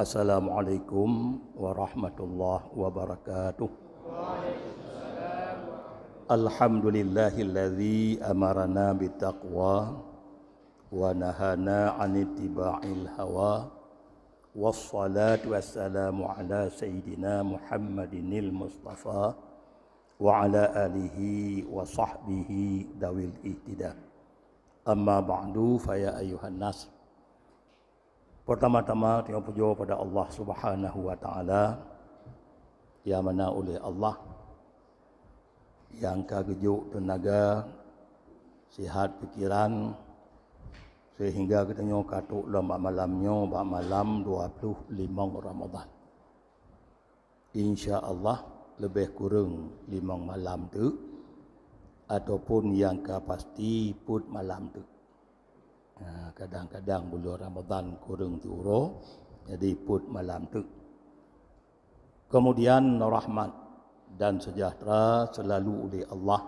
Assalamualaikum warahmatullahi wabarakatuh. Alhamdulillahilladzi amarana bittaqwa wa nahana 'anil hawa. Wassalatu wassalamu ala sayyidina Muhammadinil Mustafa wa ala alihi wa sahbihi dawil ihtida. Amma ba'du fa ya ayyuhan nas. Pertama-tama terima puji pada Allah Subhanahu wa taala yang mana oleh Allah yang kagejuk tenaga, sihat pikiran sehingga kita nyo katuk lembak malamnya bak malam 25 Ramadan. Insya-Allah lebih kurang 5 malam tu ataupun yang pasti put malam tu. Kadang-kadang bulan Ramadan kurang diuro, jadi put malam tu. Kemudian rahmat dan sejahtera selalu oleh Allah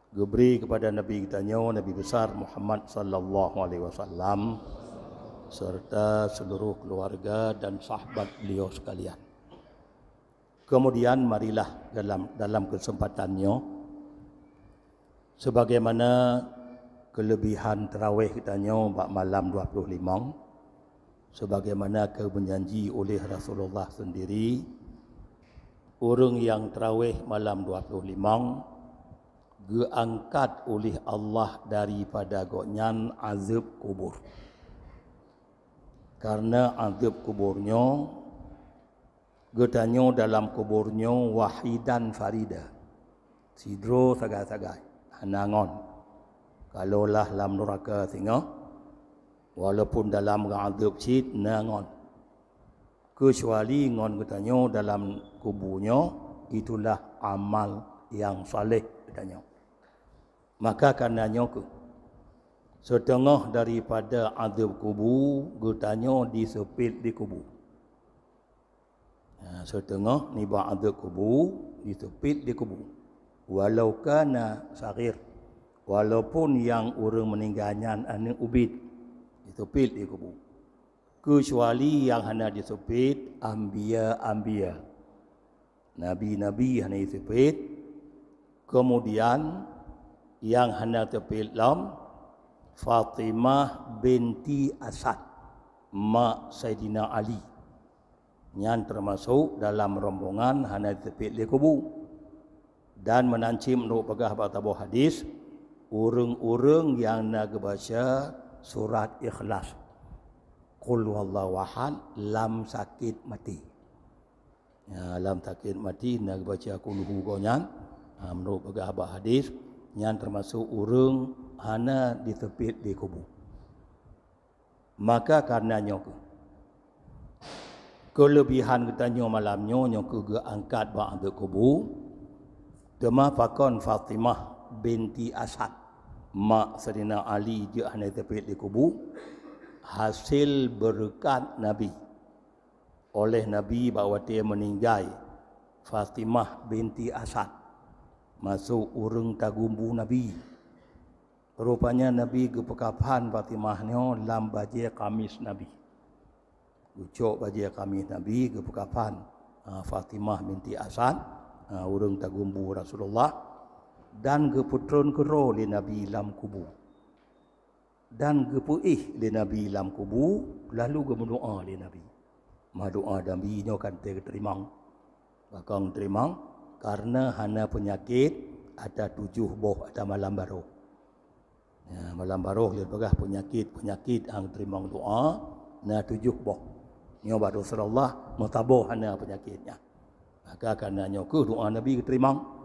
diberi kepada Nabi kita Nabi besar Muhammad sallallahu alaihi wasallam serta seluruh keluarga dan sahabat beliau sekalian. Kemudian marilah dalam kesempatannya sebagaimana kelebihan tarawih kita bak malam 25 sebagaimana keberjanji oleh Rasulullah sendiri, orang yang tarawih malam 25 diangkat oleh Allah daripada gonyan azab kubur. Karena azab kuburnya getanyo dalam kuburnya wahidan farida, sidro sagai-sagai hanangon. Kalaulah dalam neraka singa, walaupun dalam azab cid nangon, kecuali ngon katanya dalam kuburnya itulah amal yang saleh katanya. Maka karenanya setengah daripada azab kubur katanya disepit di kubur. Setengah ni bah azab kubur disepit di kubur. Walau kana saghir, walaupun yang orang meninggalnya anak ubid disepit di kubur. Kecuali yang hanya disepit anbiya, nabi-nabi hanya disepit. Kemudian yang hanya disepit lam Fatimah binti Asad, mak Sayyidina Ali, yang termasuk dalam rombongan hanya disepit di kubur. Dan menancim menurut pegah tabuh hadis, orang-orang yang nak baca surat Ikhlas, Qul huwallahu ahad, lam sakit mati. Lam sakit mati nak baca qul huwallahu. Menurut pegah hadis yang termasuk orang hana ditepit di kubur. Maka karenanya kelebihan katanya malamnya nyok angkat ba'da kubur. Tema fakon Fatimah binti Asad, mak Sayyidina Ali dia hanya terpilih di kubur, hasil berkat Nabi. Oleh Nabi bahawa dia meninggal Fatimah binti Asad masuk urang tagumbu Nabi. Rupanya Nabi kepekapan Fatimahnya dalam baju kamis Nabi. Ucok baju kamis Nabi kepekapan Fatimah binti Asad, urang tagumbu Rasulullah. Dan keputron kero di Nabi lam kubur. Dan kepuih di Nabi lam kubur, lalu berdoa di Nabi. Doa Nabi nya kan terima. Bakang terima karena hana penyakit ada 7 boh ada malam baru. Malam baru dia bagah penyakit yang terima doa na 7 boh. Nya baru Rasulullah mutaboh hana penyakitnya. Maka karenanya ke doa Nabi terima.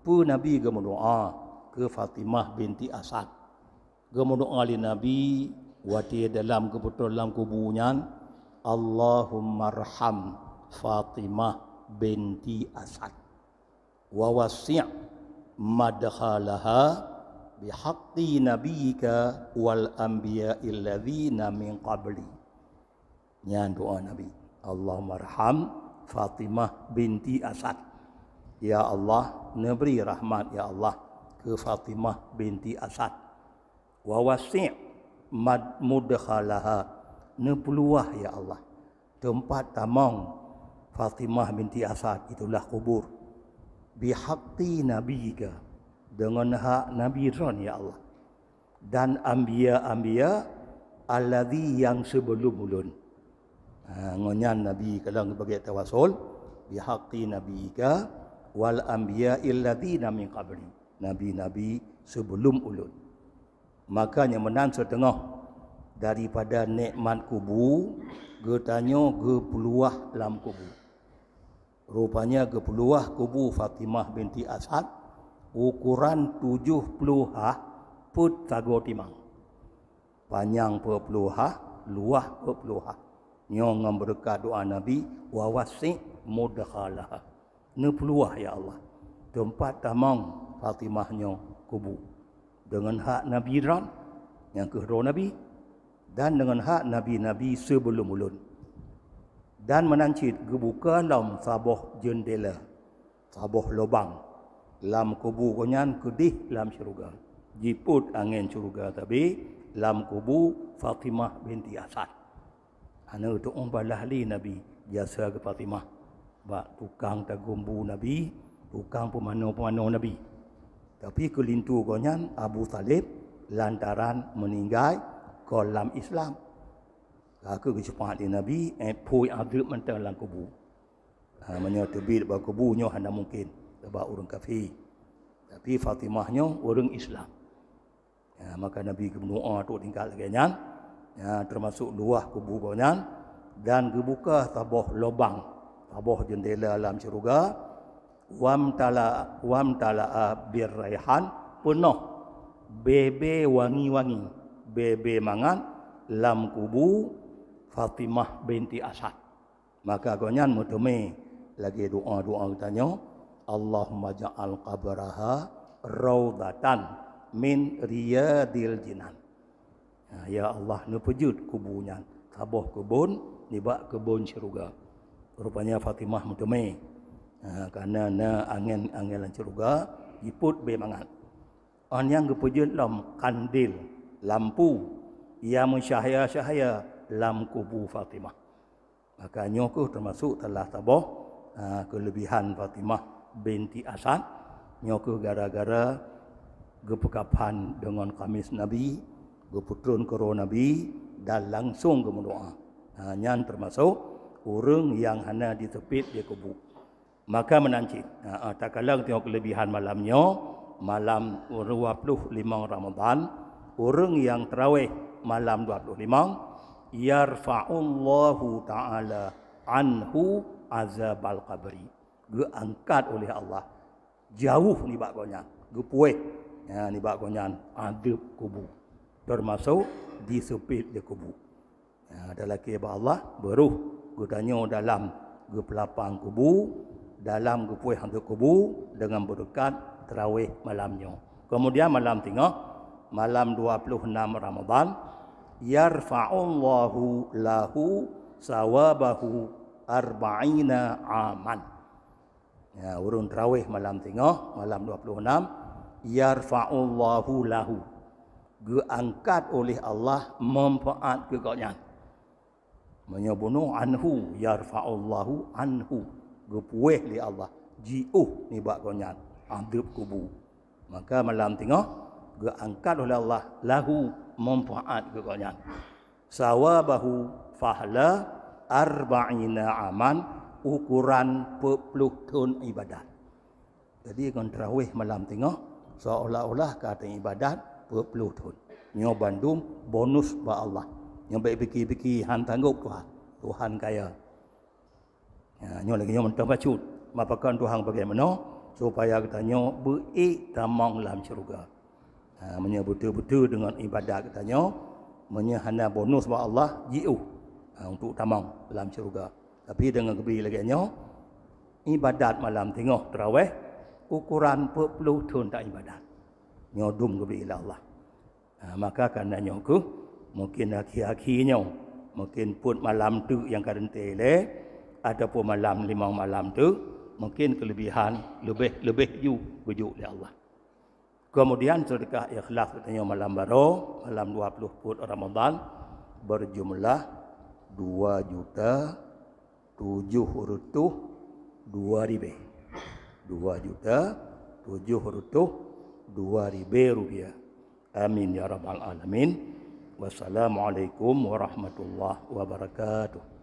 Nabi berdoa ke Fatimah binti Asad. Berdoa li Nabi wati dalam kebetulan dalam kuburnya, Allahumma arham Fatimah binti Asad wa wasi' madkhalaha bihaqqi nabiyyika wal anbiya'il ladzina min qabli. Nya doa Nabi, Allahumma arham Fatimah binti Asad. Ya Allah, beri rahmat ya Allah ke Fatimah binti Asad. Wa wasi' mudkhalaha, peluah ya Allah tempat tamang Fatimah binti Asad, itulah kubur. Bihaqqi nabiyika, dengan hak Nabi Ron ya Allah. Dan anbiya-anbiya alladhi yang sebelum ulun. Ngonyan Nabi kalau bagi tawasul bihaqqi nabiyika wal anbiya alladhina min qabli. Nabi-nabi sebelum ulun. Makanya menan setengah daripada nikmat kubur, getanya ge peluah dalam kubur. Rupanya ge peluah kubur Fatimah binti Asad ukuran 70 put sago timang. Panjang perpeluah, luah perpeluah. Nyong berkat doa Nabi wa wasi' mudkhalah. Ne peluah ya Allah. Tempat tamang Fatimahnya kubur. Dengan hak Nabi Ran yang kehro Nabi dan dengan hak Nabi-Nabi sebelum ulun. Dan menancit gebuka lam sabah jendela, sabah lubang lam kubur konyan kedih lam syurga. Jiput angin syurga tapi lam kubur Fatimah binti Asad. Ana untuk umbalah li Nabi jasa ke Fatimah. Bak tukang tagumbu Nabi, tukang pemano-pemano Nabi. Tapi kelintu konyan Abu Talib lantaran meninggal kolam Islam. Aku kecepat di Nabi, pui adab mentah dalam kubur. Manya terbit bahawa kuburnya hanya mungkin sebab orang kafir. Tapi Fatimahnya orang Islam. Maka Nabi berdoa untuk tinggal lagi nyan. Termasuk luah kubur konyan dan kebuka tabah lubang, tabah jendela dalam syurga. Wamtala birraihan penuh bebe wangi-wangi, bebe mangan lam kubur Fatimah binti Asad. Maka konyan muteme lagi doa-doa tanya, Allahumma ja'al qabraha raudatan min riyadil jinan. Ya Allah, nu pejut kuburnya tabah kebun nibak kebun syurga. Rupanya Fatimah muteme karena na angin syurga jiput be mangat. On yang gepejut lam kandil lampu ia mensyahaya-syahaya lam kubur Fatimah. Maka nyokuh termasuk telah tabah kelebihan Fatimah binti Asad. Nyokuh gara-gara gepekapan dengan kamis Nabi, geputrun kero Nabi dan langsung ke berdoa. Nyan termasuk orang yang hanya ditepit di kubur. Maka menancit. Tak kalah tengok kelebihan malamnya, malam 25 Ramadan, orang yang tarawih malam 25 yarfa'ullahu ta'ala anhu azabal qabri. Geangkat oleh Allah jauh ni bak konyan, gepuih ni bak konyan adab kubur. Termasuk disepit di kubur. Ada lagi ba Allah beruh gudanya dalam gepelapang kubur, dalam gepuih hantu kubur dengan berdekat tarawih malamnya. Kemudian malam tengah, malam 26 Ramadan, yarfa'ullahu lahu sawabahu arba'ina aman. Urun tarawih malam tengah, malam 26, yarfa'ullahu lahu. Geangkat oleh Allah manfaat kekanya. Menyabunuh anhu, yarfa'ullahu anhu. Gepuih li Allah, jiuh ni bak konyan, adab kubur. Maka malam tengah, geangkat oleh Allah lahu manfaat kekanya. Sawabahu fahla arba'ina aman, ukuran 40 tahun ibadat. Jadi kan tarawih malam tengah seolah-olah kata ibadat 40 tahun. Nyo Bandung bonus ba Allah. Nyo baik fikir-fikir han tanggup Tuhan. Tuhan kaya. Nyo lagi nyo mentah bacut. Mapakan Tuhan bagaimana supaya kita nyo beik tamang dalam syurga. Menya betul-betul dengan ibadat kita nyo, menya hanya bonus ba Allah jiu untuk tamang dalam syurga. Tapi dengan kebiri lagi nyo ibadat malam tengah tarawih ukuran 40 tahun tak ibadat. Nyo dum kebiri Allah. Maka kerana nyo ke mungkin akhir-akhirnya mungkin pun malam tu yang kadente le ataupun malam 5 malam tu mungkin kelebihan lebih ju bujuk oleh Allah. Kemudian sedekah ikhlas katanya malam baru, malam 20 Ramadan berjumlah 2.000.000 7 huruf tu 2,000. 2 juta 7 huruf tu 2,000 rupiah. Amin ya rabbal alamin. Wassalamualaikum warahmatullahi wabarakatuh.